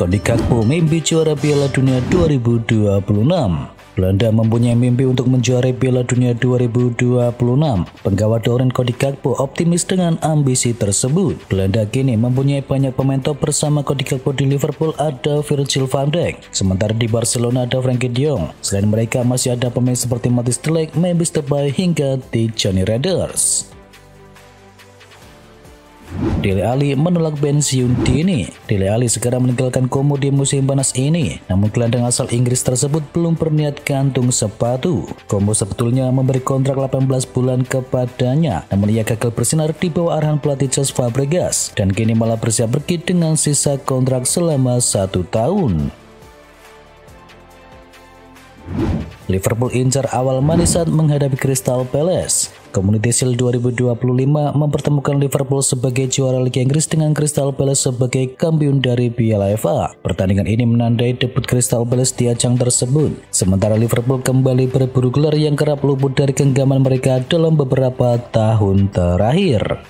Cody Gakpo mimpi juara Piala Dunia 2026. Belanda mempunyai mimpi untuk menjuarai Piala Dunia 2026. Penggawa Oranje Cody Gakpo optimis dengan ambisi tersebut. Belanda kini mempunyai banyak pemain top. Bersama Cody Gakpo di Liverpool ada Virgil van Dijk, sementara di Barcelona ada Frenkie de Jong. Selain mereka masih ada pemain seperti Matthijs de Ligt, Memphis Depay hingga Tijani Reinders. Dele Alli menolak pensiun dini. Dele Alli segera meninggalkan Como di musim panas ini, namun gelandang asal Inggris tersebut belum berniat gantung sepatu. Como sebetulnya memberi kontrak 18 bulan kepadanya, namun ia gagal bersinar di bawah arahan pelatih Cesc Fabregas dan kini malah bersiap pergi dengan sisa kontrak selama 1 tahun. Liverpool incar awal manis saat menghadapi Crystal Palace. Community Shield 2025 mempertemukan Liverpool sebagai juara Liga Inggris dengan Crystal Palace sebagai kampiun dari Piala FA. Pertandingan ini menandai debut Crystal Palace di ajang tersebut. Sementara Liverpool kembali berburu gelar yang kerap luput dari genggaman mereka dalam beberapa tahun terakhir.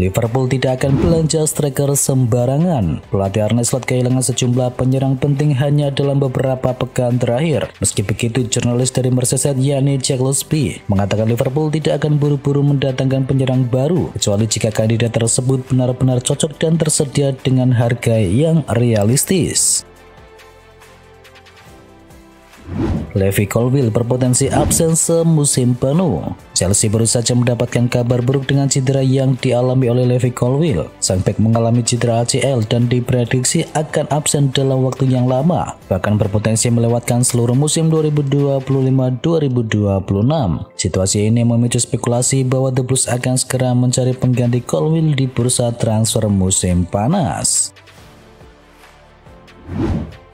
Liverpool tidak akan belanja striker sembarangan. Pelatih Arne Slot kehilangan sejumlah penyerang penting hanya dalam beberapa pekan terakhir. Meski begitu, jurnalis dari Merseyside yakni Jack Lusby mengatakan Liverpool tidak akan buru-buru mendatangkan penyerang baru, kecuali jika kandidat tersebut benar-benar cocok dan tersedia dengan harga yang realistis. Levi Colwill berpotensi absen semusim penuh. Chelsea baru saja mendapatkan kabar buruk dengan cedera yang dialami oleh Levi Colwill. Sang bek mengalami cedera ACL dan diprediksi akan absen dalam waktu yang lama, bahkan berpotensi melewatkan seluruh musim 2025-2026. Situasi ini memicu spekulasi bahwa The Blues akan segera mencari pengganti Colwill di bursa transfer musim panas.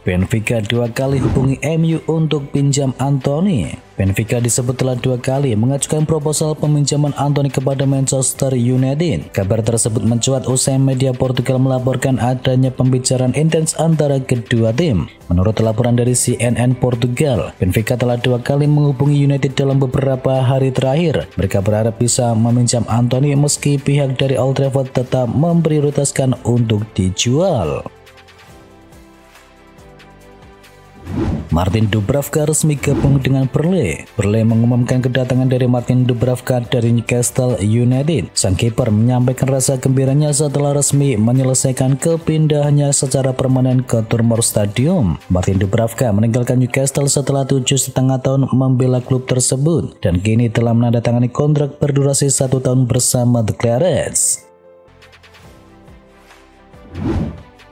Benfica 2 kali hubungi MU untuk pinjam Anthony. Benfica disebut telah 2 kali mengajukan proposal peminjaman Anthony kepada Manchester United. Kabar tersebut mencuat usai media Portugal melaporkan adanya pembicaraan intens antara kedua tim. Menurut laporan dari CNN Portugal, Benfica telah 2 kali menghubungi United dalam beberapa hari terakhir. Mereka berharap bisa meminjam Anthony meski pihak dari Old Trafford tetap memprioritaskan untuk dijual. Martin Dubravka resmi gabung dengan Burnley. Burnley mengumumkan kedatangan dari Martin Dubravka dari Newcastle United. Sang kiper menyampaikan rasa gembiranya setelah resmi menyelesaikan kepindahannya secara permanen ke Turmor Stadium. Martin Dubravka meninggalkan Newcastle setelah 7,5 tahun membela klub tersebut dan kini telah menandatangani kontrak berdurasi 1 tahun bersama The Clarets.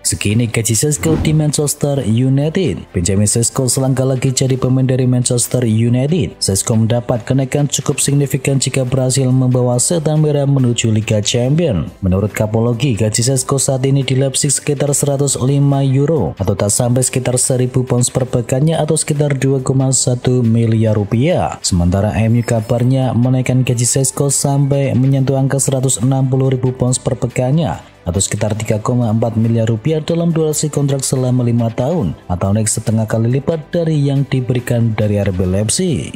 Segini gaji Sesko di Manchester United. Benjamin Sesko selangkah lagi jadi pemain dari Manchester United. Sesko mendapat kenaikan cukup signifikan jika berhasil membawa Setan Merah menuju Liga Champions. Menurut Kapologi, gaji Sesko saat ini di Leipzig sekitar 105 euro atau tak sampai sekitar 1000 pounds per pekannya atau sekitar 2,1 miliar rupiah. Sementara MU kabarnya menaikkan gaji Sesko sampai menyentuh angka 160.000 pounds per pekannya atau sekitar 3,4 miliar rupiah dalam durasi kontrak selama 5 tahun atau naik setengah kali lipat dari yang diberikan dari RB Leipzig.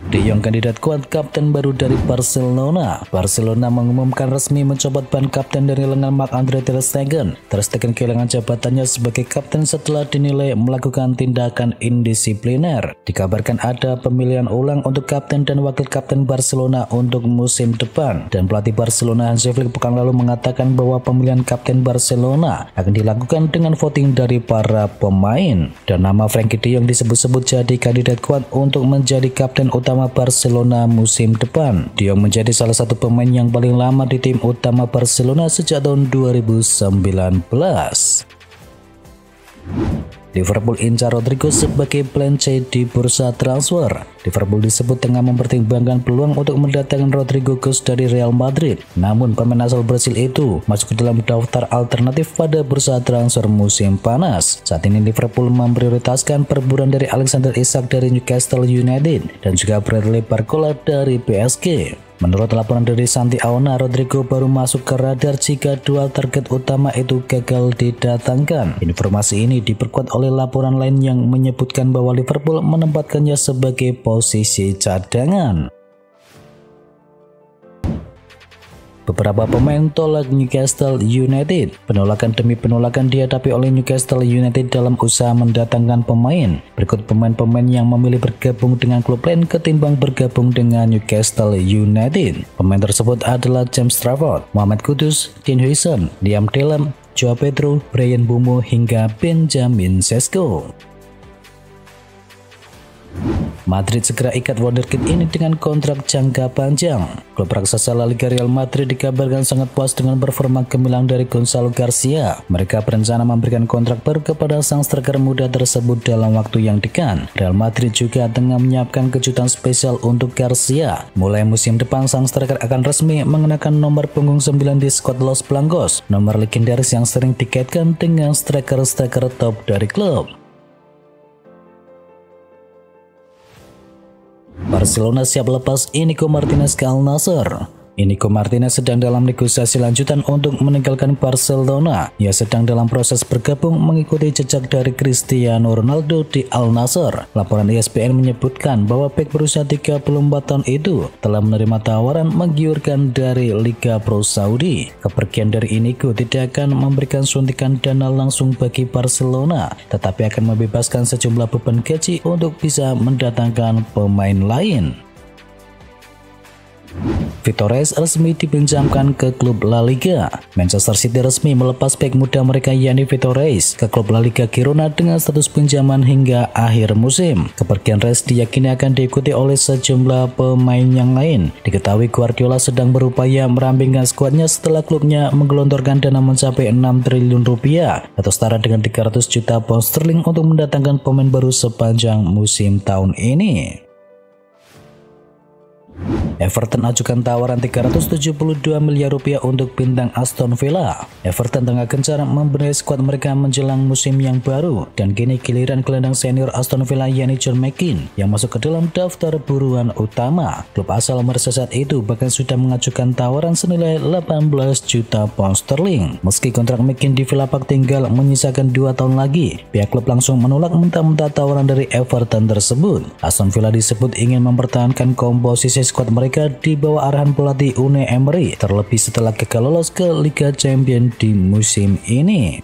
De Jong kandidat kuat kapten baru dari Barcelona. Barcelona mengumumkan resmi mencopot ban kapten dari lengan Marc-Andre ter Stegen. Ter Stegen kehilangan jabatannya sebagai kapten setelah dinilai melakukan tindakan indisipliner. Dikabarkan ada pemilihan ulang untuk kapten dan wakil kapten Barcelona untuk musim depan. Dan pelatih Barcelona Hansi Flick pekan lalu mengatakan bahwa pemilihan kapten Barcelona akan dilakukan dengan voting dari para pemain. Dan nama Frenkie de Jong disebut-sebut jadi kandidat kuat untuk menjadi kapten utama Barcelona musim depan. De Jong menjadi salah satu pemain yang paling lama di tim utama Barcelona sejak tahun 2019. Liverpool incar Rodrigo sebagai plan C di bursa transfer. Liverpool disebut tengah mempertimbangkan peluang untuk mendatangkan Rodrigo dari Real Madrid. Namun pemain asal Brasil itu masuk ke dalam daftar alternatif pada bursa transfer musim panas. Saat ini Liverpool memprioritaskan perburuan dari Alexander Isak dari Newcastle United dan juga Bradley Barcola dari PSG. Menurut laporan dari Santi Aona, Rodrigo baru masuk ke radar jika dua target utama itu gagal didatangkan. Informasi ini diperkuat oleh laporan lain yang menyebutkan bahwa Liverpool menempatkannya sebagai posisi cadangan. Beberapa pemain tolak Newcastle United. Penolakan demi penolakan dihadapi oleh Newcastle United dalam usaha mendatangkan pemain. Berikut pemain-pemain yang memilih bergabung dengan klub lain ketimbang bergabung dengan Newcastle United. Pemain tersebut adalah James Trafford, Mohamed Kudus, Dean Huijsen, Liam Delap, Joao Pedro, Bryan Mbeumo hingga Benjamin Sesko. Madrid segera ikat wonderkid ini dengan kontrak jangka panjang. Klub raksasa La Liga Real Madrid dikabarkan sangat puas dengan performa gemilang dari Gonzalo Garcia. Mereka berencana memberikan kontrak baru kepada sang striker muda tersebut dalam waktu yang dekat. Real Madrid juga tengah menyiapkan kejutan spesial untuk Garcia. Mulai musim depan, sang striker akan resmi mengenakan nomor punggung 9 di skuad Los Blancos, nomor legendaris yang sering dikaitkan dengan striker-striker top dari klub. Barcelona siap lepas Inigo Martinez ke Al Nassr. Inigo Martinez sedang dalam negosiasi lanjutan untuk meninggalkan Barcelona. Ia sedang dalam proses bergabung mengikuti jejak dari Cristiano Ronaldo di Al Nassr. Laporan ESPN menyebutkan bahwa bek berusia 34 tahun itu telah menerima tawaran menggiurkan dari Liga Pro Saudi. Kepergian dari Inigo tidak akan memberikan suntikan dana langsung bagi Barcelona, tetapi akan membebaskan sejumlah beban gaji untuk bisa mendatangkan pemain lain. Vitor Reis resmi dipinjamkan ke klub La Liga. Manchester City resmi melepas bek muda mereka yakni Vitor Reis ke klub La Liga Girona dengan status pinjaman hingga akhir musim. Kepergian Reis diyakini akan diikuti oleh sejumlah pemain yang lain. Diketahui Guardiola sedang berupaya merampingkan skuadnya setelah klubnya menggelontorkan dana mencapai 6 triliun rupiah atau setara dengan 300 juta pound sterling untuk mendatangkan pemain baru sepanjang musim tahun ini. Everton ajukan tawaran 372 miliar rupiah untuk bintang Aston Villa. Everton tengah gencar membenahi skuad mereka menjelang musim yang baru, dan kini giliran gelandang senior Aston Villa yakni John McGinn yang masuk ke dalam daftar buruan utama. Klub asal Merseyside itu bahkan sudah mengajukan tawaran senilai 18 juta pound sterling. Meski kontrak McGinn di Villa Park tinggal menyisakan 2 tahun lagi, pihak klub langsung menolak mentah-mentah tawaran dari Everton tersebut. Aston Villa disebut ingin mempertahankan komposisi skuad mereka di bawah arahan pelatih Unai Emery, terlebih setelah gagal lolos ke Liga Champions di musim ini.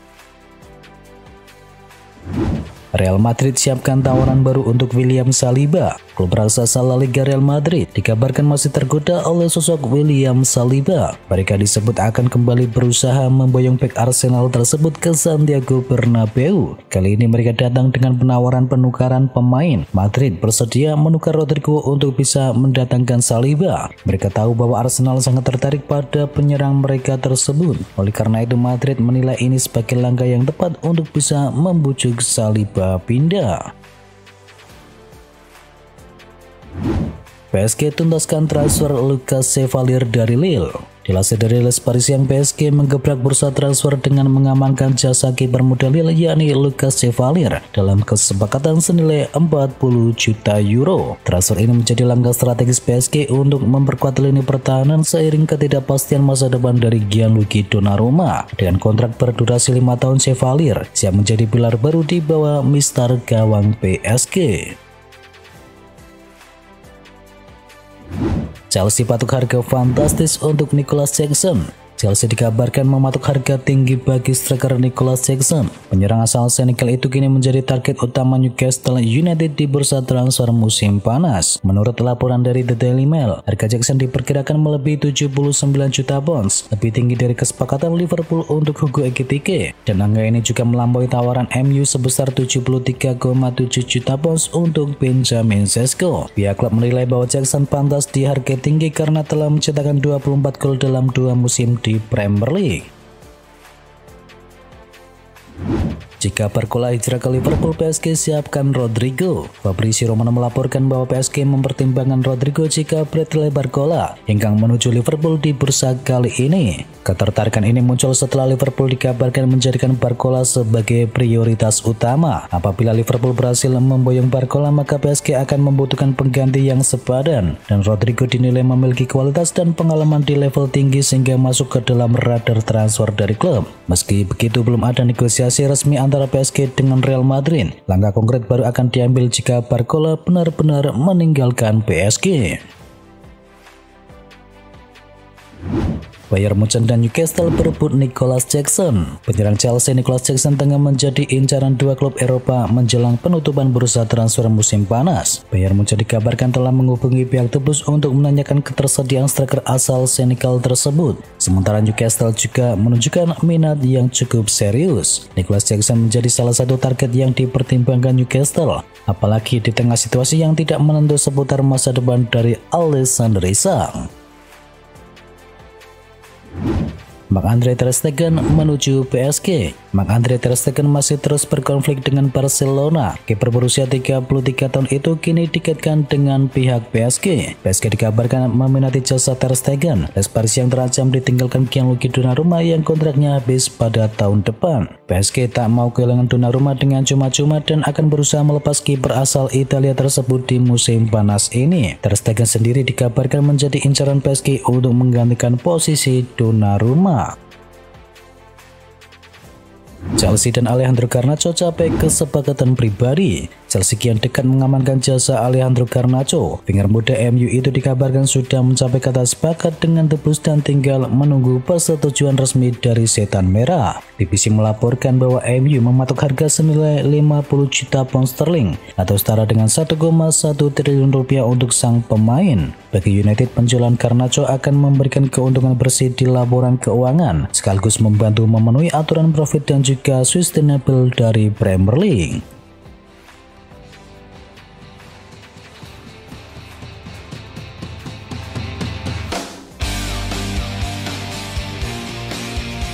Real Madrid siapkan tawaran baru untuk William Saliba. Klub raksasa La Liga Real Madrid dikabarkan masih tergoda oleh sosok William Saliba. Mereka disebut akan kembali berusaha memboyong bek Arsenal tersebut ke Santiago Bernabeu. Kali ini mereka datang dengan penawaran penukaran pemain. Madrid bersedia menukar Rodrigo untuk bisa mendatangkan Saliba. Mereka tahu bahwa Arsenal sangat tertarik pada penyerang mereka tersebut. Oleh karena itu Madrid menilai ini sebagai langkah yang tepat untuk bisa membujuk Saliba pindah. PSG tuntaskan transfer Lucas Chevalier dari Lille. Dilansir dari Les Parisien, PSG menggebrak bursa transfer dengan mengamankan jasa kiper muda Lille yakni Lucas Chevalier dalam kesepakatan senilai 40 juta euro. Transfer ini menjadi langkah strategis PSG untuk memperkuat lini pertahanan seiring ketidakpastian masa depan dari Gianluigi Donnarumma. Dengan kontrak berdurasi 5 tahun, Chevalier siap menjadi pilar baru di bawah mister gawang PSG. Chelsea patok harga fantastis untuk Nicolas Jackson. Chelsea dikabarkan mematok harga tinggi bagi striker Nicolas Jackson. Penyerang asal Senegal itu kini menjadi target utama Newcastle United di bursa transfer musim panas. Menurut laporan dari The Daily Mail, harga Jackson diperkirakan melebihi 79 juta pounds, lebih tinggi dari kesepakatan Liverpool untuk Hugo Ekitike. Dan angka ini juga melampaui tawaran MU sebesar 73,7 juta pounds untuk Benjamin Sesko. Pihak klub menilai bahwa Jackson pantas di harga tinggi karena telah mencetakkan 24 gol dalam 2 musim di Premier League. Jika Barcola hijrah ke Liverpool, PSG siapkan Rodrigo. Fabrizio Romano melaporkan bahwa PSG mempertimbangkan Rodrigo jika Bradley Barcola hingga menuju Liverpool di bursa kali ini. Ketertarikan ini muncul setelah Liverpool dikabarkan menjadikan Barcola sebagai prioritas utama. Apabila Liverpool berhasil memboyong Barcola, maka PSG akan membutuhkan pengganti yang sepadan, dan Rodrigo dinilai memiliki kualitas dan pengalaman di level tinggi sehingga masuk ke dalam radar transfer dari klub. Meski begitu, belum ada negosiasi resmi antara PSG dengan Real Madrid. Langkah konkret baru akan diambil jika Barcola benar-benar meninggalkan PSG. Bayern Munchen dan Newcastle berebut Nicolas Jackson. Penyerang Chelsea Nicolas Jackson tengah menjadi incaran dua klub Eropa menjelang penutupan bursa transfer musim panas. Bayern Munchen dikabarkan telah menghubungi pihak The Blues untuk menanyakan ketersediaan striker asal Senegal tersebut. Sementara Newcastle juga menunjukkan minat yang cukup serius. Nicolas Jackson menjadi salah satu target yang dipertimbangkan Newcastle, apalagi di tengah situasi yang tidak menentu seputar masa depan dari Alexander Isak. Marc-Andre ter Stegen menuju PSG. Marc-Andre ter Stegen masih terus berkonflik dengan Barcelona. Kiper berusia 33 tahun itu kini dikaitkan dengan pihak PSG. PSG dikabarkan meminati jasa ter Stegen. Les Paris yang terancam ditinggalkan Gianluigi Donnarumma yang kontraknya habis pada tahun depan. PSG tak mau kehilangan Donnarumma dengan cuma-cuma dan akan berusaha melepas kiper asal Italia tersebut di musim panas ini. Ter Stegen sendiri dikabarkan menjadi incaran PSG untuk menggantikan posisi Donnarumma. Chelsea dan Alejandro Garnacho capai kesepakatan pribadi. Chelsea kian dekat mengamankan jasa Alejandro Garnacho. Winger muda MU itu dikabarkan sudah mencapai kata sepakat dengan The Blues dan tinggal menunggu persetujuan resmi dari Setan Merah. BBC melaporkan bahwa MU mematok harga senilai 50 juta pound sterling atau setara dengan 1,1 triliun rupiah untuk sang pemain. Bagi United, penjualan Garnacho akan memberikan keuntungan bersih di laporan keuangan sekaligus membantu memenuhi aturan profit dan juga sustainable dari Premier League.